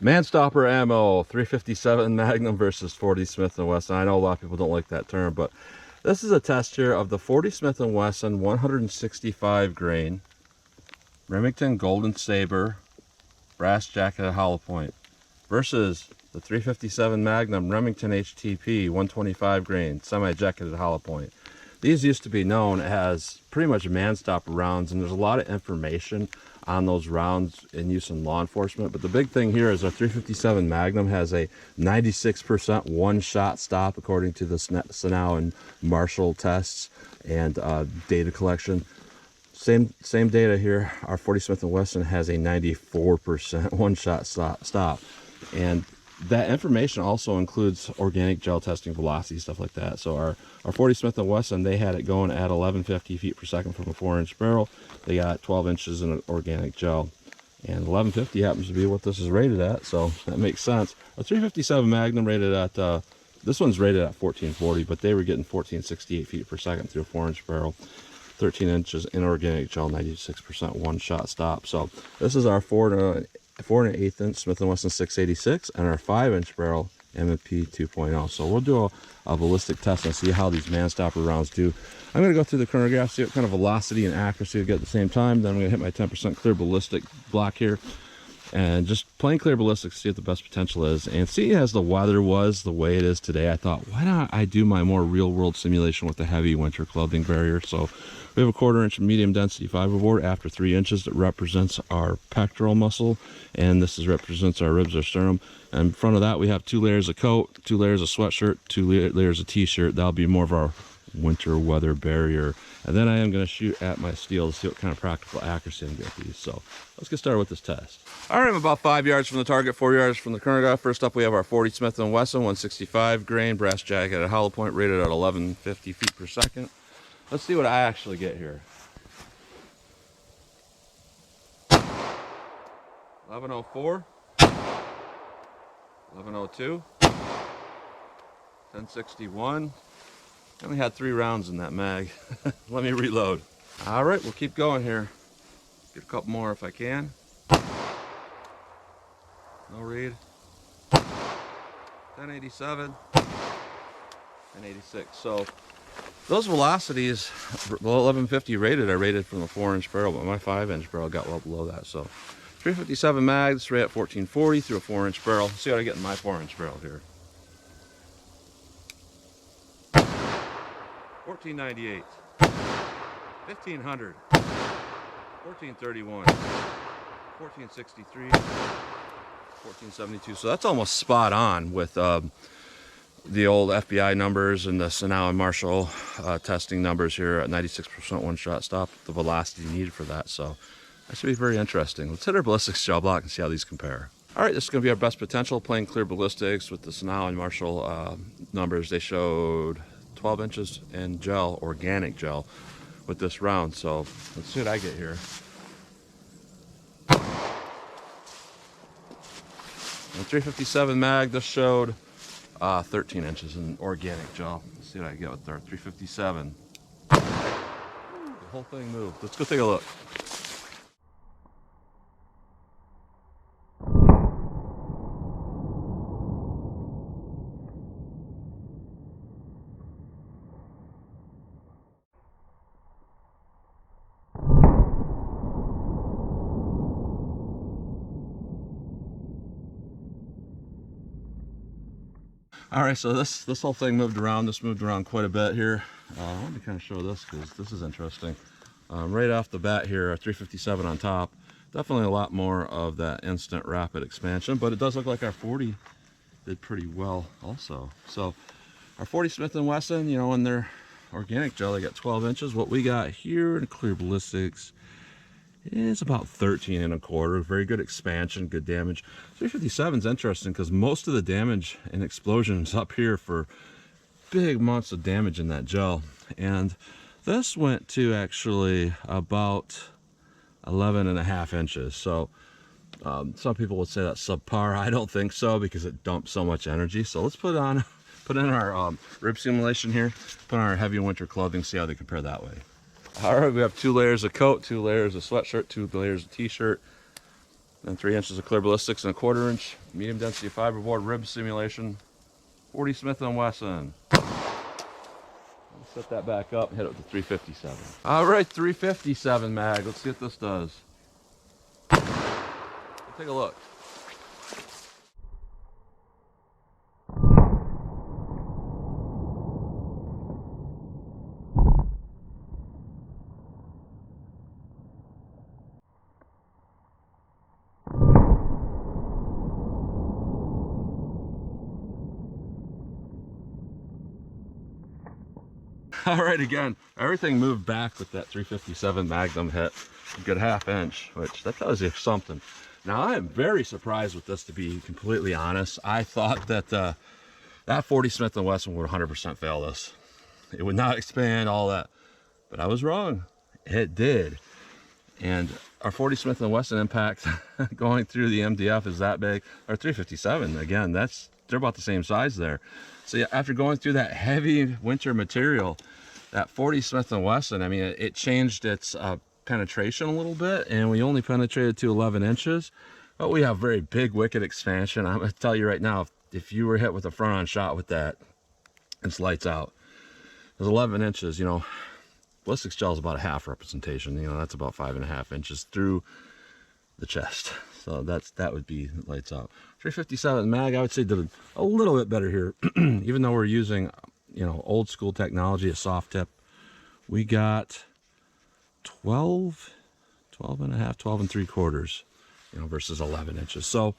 Manstopper ammo, 357 Magnum versus 40 Smith & Wesson. I know a lot of people don't like that term, but this is a test here of the 40 Smith & Wesson 165 grain Remington Golden Saber brass jacketed hollow point versus the 357 Magnum Remington HTP 125 grain semi-jacketed hollow point. These used to be known as pretty much Manstopper rounds, and there's a lot of information on those rounds in use in law enforcement. But the big thing here is our 357 Magnum has a 96% one-shot stop according to the Sanow and Marshall tests and data collection. Same data here. Our 40 Smith & Wesson has a 94% one-shot stop. And that information also includes organic gel testing, velocity, stuff like that. So our 40 Smith & Wesson, they had it going at 1150 feet per second from a 4-inch barrel. They got 12 inches in an organic gel. And 1150 happens to be what this is rated at, so that makes sense. A 357 Magnum rated at, this one's rated at 1440, but they were getting 1468 feet per second through a 4-inch barrel. 13 inches in organic gel, 96% one-shot stop. So this is our 4 1/8 inch Smith & Wesson 686 and our 5-inch barrel M&P 2.0. So we'll do a ballistic test and see how these Manstopper rounds do. I'm going to go through the chronograph, see what kind of velocity and accuracy we get at the same time. Then I'm going to hit my 10% clear ballistic block here and just plain clear ballistics, see what the best potential is. And see, as the weather was the way it is today, I thought, why not I do my more real world simulation with the heavy winter clothing barrier. So we have a 1/4 inch medium density fiberboard after 3 inches that represents our pectoral muscle, and this represents our ribs or sternum. And in front of that we have 2 layers of coat, 2 layers of sweatshirt, 2 layers of t-shirt. That'll be more of our winter weather barrier. And then I am going to shoot at my steel to see what kind of practical accuracy I can get with these. So let's get started with this test. All right, I'm about 5 yards from the target, 4 yards from the chronograph. First up, we have our 40 Smith & Wesson 165 grain brass jacketed hollow point rated at 1150 feet per second. Let's see what I actually get here. 1104, 1102, 1061. I only had 3 rounds in that mag. Let me reload. All right, we'll keep going here. Get a couple more if I can. No read. 1087, 1086. So those velocities, well, 1150 rated, I rated from the 4-inch barrel, but my 5-inch barrel got well below that. So 357 mag, this rate at 1440 through a 4-inch barrel. Let's see what I get in my 4-inch barrel here. 1498, 1500, 1431, 1463, 1472. So that's almost spot on with the old FBI numbers and the Sanow and Marshall testing numbers here at 96% one-shot stop, the velocity needed for that. So that should be very interesting. Let's hit our ballistics gel block and see how these compare. All right, this is going to be our best potential, plain clear ballistics with the Sanow and Marshall numbers. They showed 12 inches in gel, organic gel, with this round. So let's see what I get here. And 357 mag, this showed 13 inches in organic gel. Let's see what I get with our 357. The whole thing moved. Let's go take a look. All right, so this whole thing moved around. This moved around quite a bit here. Let me kind of show this because this is interesting. Right off the bat here, a 357 on top. Definitely a lot more of that instant rapid expansion, but it does look like our 40 did pretty well also. So our 40 Smith & Wesson, you know, in their organic gel, they got 12 inches. What we got here in clear ballistics is about 13 1/4. Very good expansion, good damage. 357 is interesting because most of the damage and explosions up here for big amounts of damage in that gel. And this went to actually about 11.5 inches. So some people would say that's subpar. I don't think so because it dumps so much energy. So let's put in our rib simulation here, put on our heavy winter clothing, see how they compare that way. All right, we have 2 layers of coat, 2 layers of sweatshirt, 2 layers of t-shirt. Then 3 inches of clear ballistics and a 1/4 inch medium density fiberboard rib simulation. 40 Smith & Wesson. Set that back up and hit it with the 357. All right, 357 mag. Let's see what this does. Let's take a look. All right, again, everything moved back with that 357 Magnum hit, a good 1/2 inch, which that tells you something. Now, I am very surprised with this, to be completely honest. I thought that that 40 Smith & Wesson would 100% fail this. It would not expand, all that, but I was wrong. It did. And our 40 Smith & Wesson impact going through the MDF is that big. Our 357, again, they're about the same size there. So yeah, after going through that heavy winter material, that 40 Smith & Wesson, I mean, it changed its penetration a little bit, and we only penetrated to 11 inches, but we have very big wicked expansion. I'm going to tell you right now, if you were hit with a front-on shot with that, it's lights out. There's 11 inches, you know, ballistics gel is about a half representation, you know, that's about 5.5 inches through the chest. So that would be lights out. 357 mag, I would say, did a little bit better here. Even though we're using, you know, old school technology, a soft tip, we got 12 and 3/4, you know, versus 11 inches. So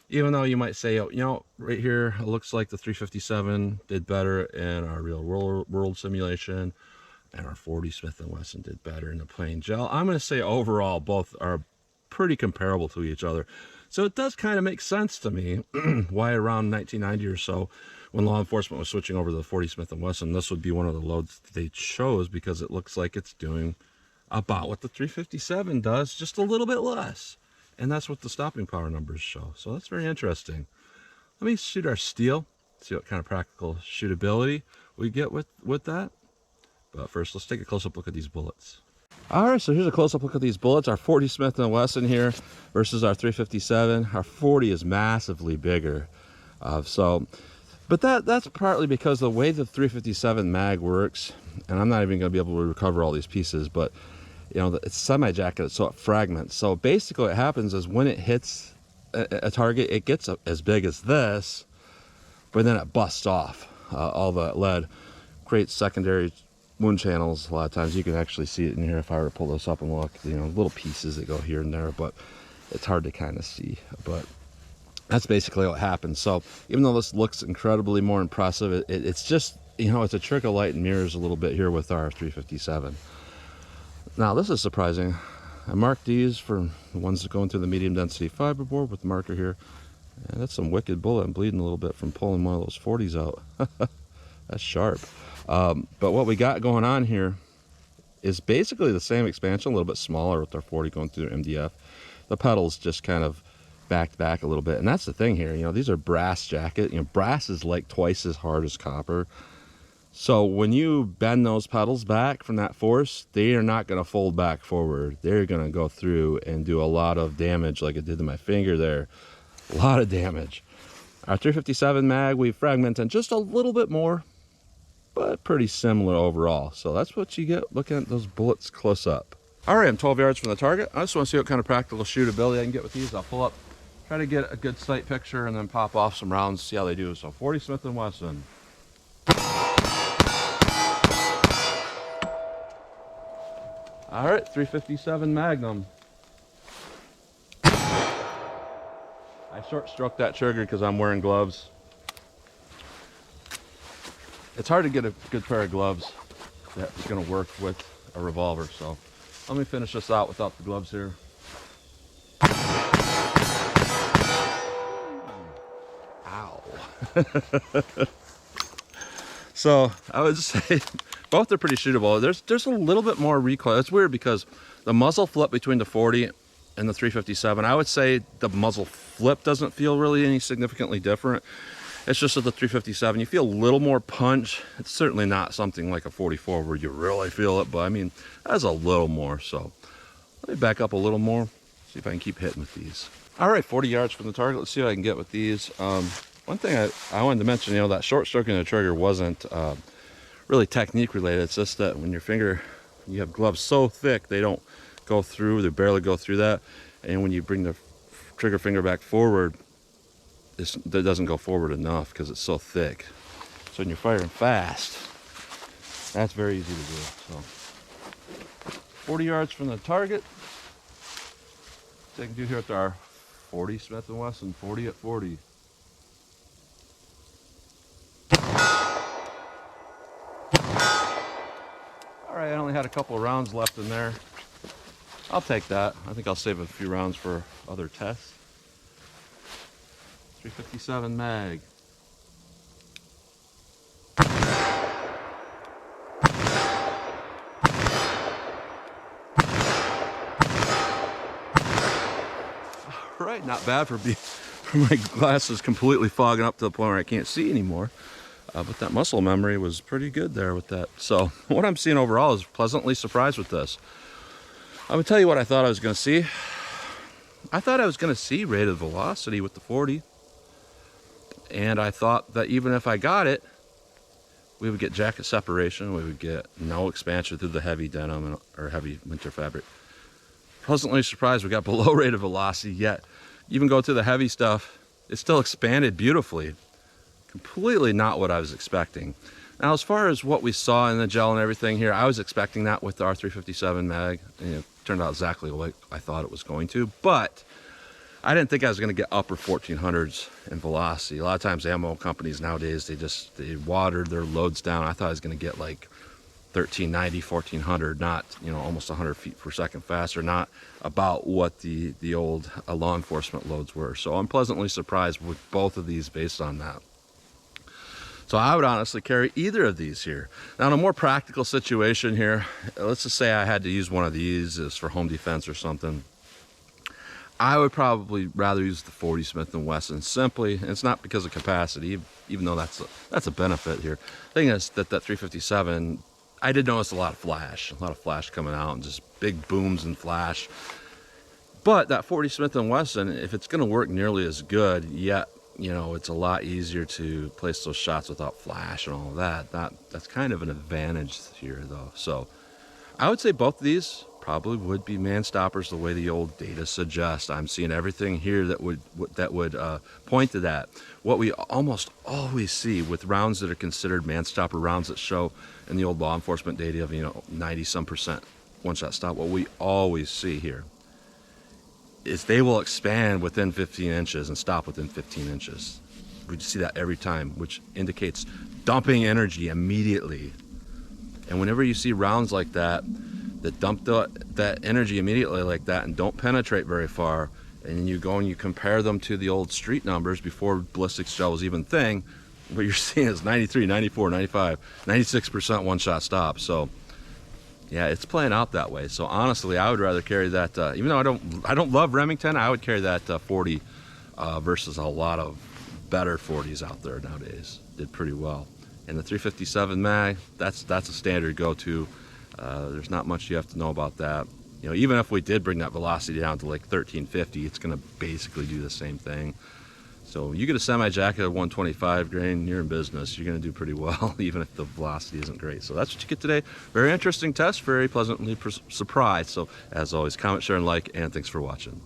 even though you might say, you know, right here, it looks like the 357 did better in our real world simulation, and our 40 Smith & Wesson did better in the plain gel, I'm going to say overall both are pretty comparable to each other. So it does kind of make sense to me why around 1990 or so, when law enforcement was switching over to the 40 Smith & Wesson, this would be one of the loads they chose, because it looks like it's doing about what the 357 does, just a little bit less. And that's what the stopping power numbers show. So that's very interesting. Let me shoot our steel, see what kind of practical shootability we get with that. But first, let's take a close-up look at these bullets. All right, so here's a close-up look at these bullets. Our 40 Smith & Wesson here versus our 357. Our 40 is massively bigger. But that's partly because the way the 357 mag works, and I'm not even going to be able to recover all these pieces, but you know, it's semi-jacketed, so it fragments. So basically what happens is when it hits a target, it gets as big as this, but then it busts off. All the lead creates secondary wound channels. A lot of times you can actually see it in here if I were to pull this up and look, you know, little pieces that go here and there, but it's hard to kind of see. But that's basically what happens. So even though this looks incredibly more impressive, it's just, you know, it's a trick of light and mirrors a little bit here with our 357. Now this is surprising. I marked these for the ones that go into the medium density fiberboard with the marker here. And that's some wicked bullet. I'm bleeding a little bit from pulling one of those 40s out. That's sharp. But what we got going on here is basically the same expansion, a little bit smaller with our 40 going through their MDF. The pedals just kind of backed back a little bit. And that's the thing here, you know, these are brass jacket. You know, brass is like twice as hard as copper. So when you bend those pedals back from that force, they are not going to fold back forward. They're going to go through and do a lot of damage, like it did to my finger there. A lot of damage. Our 357 mag, we fragmented just a little bit more, but pretty similar overall. So that's what you get looking at those bullets close up. All right, I'm 12 yards from the target. I just want to see what kind of practical shootability I can get with these. I'll pull up, try to get a good sight picture, and then pop off some rounds, see how they do. So 40 Smith & Wesson. All right, 357 Magnum. I short stroked that trigger because I'm wearing gloves. It's hard to get a good pair of gloves that's going to work with a revolver. So let me finish this out without the gloves here. Ow. So I would say both are pretty shootable. There's a little bit more recoil. It's weird because the muzzle flip between the 40 and the 357, I would say the muzzle flip doesn't feel really any significantly different. It's just that the 357, you feel a little more punch. It's certainly not something like a 44 where you really feel it, but I mean, that's a little more. So let me back up a little more, see if I can keep hitting with these. All right, 40 yards from the target. Let's see what I can get with these. One thing I wanted to mention, you know, that short stroking of the trigger wasn't really technique related. It's just that when you have gloves so thick, they don't go through, they barely go through that. And when you bring the trigger finger back forward, it doesn't go forward enough because it's so thick. So when you're firing fast, that's very easy to do. So 40 yards from the target. So I can do here with our 40 Smith & Wesson, 40 at 40. All right, I only had a couple of rounds left in there. I'll take that. I think I'll save a few rounds for other tests. 357 mag. All right, not bad for my glasses completely fogging up to the point where I can't see anymore. But that muscle memory was pretty good there with that. So what I'm seeing overall is pleasantly surprised with this. I'm gonna tell you what I thought I was gonna see. I thought I was gonna see rated velocity with the 40. And I thought that even if I got it, we would get jacket separation, we would get no expansion through the heavy denim or heavy winter fabric. Pleasantly surprised we got below rated velocity, yet even go to the heavy stuff, it still expanded beautifully. Completely not what I was expecting. Now, as far as what we saw in the gel and everything here, I was expecting that with the R357 mag, and it turned out exactly like I thought it was going to, but I didn't think I was going to get upper 1400s in velocity. A lot of times ammo companies nowadays, they watered their loads down. I thought I was going to get like 1390, 1400, not, you know, almost 100 feet per second faster, not about what the old law enforcement loads were. So I'm pleasantly surprised with both of these based on that. So I would honestly carry either of these here. Now, in a more practical situation here, let's just say I had to use one of these as for home defense or something. I would probably rather use the 40 Smith & Wesson simply, and it's not because of capacity, even though that's a benefit here. The thing is that 357, I did notice a lot of flash coming out and just big booms and flash. But that 40 Smith & Wesson, if it's gonna work nearly as good, yet, you know, it's a lot easier to place those shots without flash and all of that. That's kind of an advantage here though. So I would say both of these probably would be Manstoppers the way the old data suggests. I'm seeing everything here that would point to that. What we almost always see with rounds that are considered Manstopper rounds that show in the old law enforcement data of, you know, 90-some% one-shot stop, what we always see here is they will expand within 15 inches and stop within 15 inches. We see that every time, which indicates dumping energy immediately. And whenever you see rounds like that dump that energy immediately like that and don't penetrate very far, and you go and you compare them to the old street numbers before ballistics gel was even thing, what you're seeing is 93, 94, 95, 96% one-shot stop. So yeah, it's playing out that way. So honestly, I would rather carry that, even though I don't love Remington, I would carry that 40 versus a lot of better 40s out there nowadays. Did pretty well. And the 357 mag, that's a standard go-to. There's not much you have to know about that. You know, even if we did bring that velocity down to like 1350, it's going to basically do the same thing. So you get a semi-jacket of 125 grain, you're in business. You're going to do pretty well, even if the velocity isn't great. So that's what you get today. Very interesting test, very pleasantly surprised. So as always, comment, share, and like, and thanks for watching.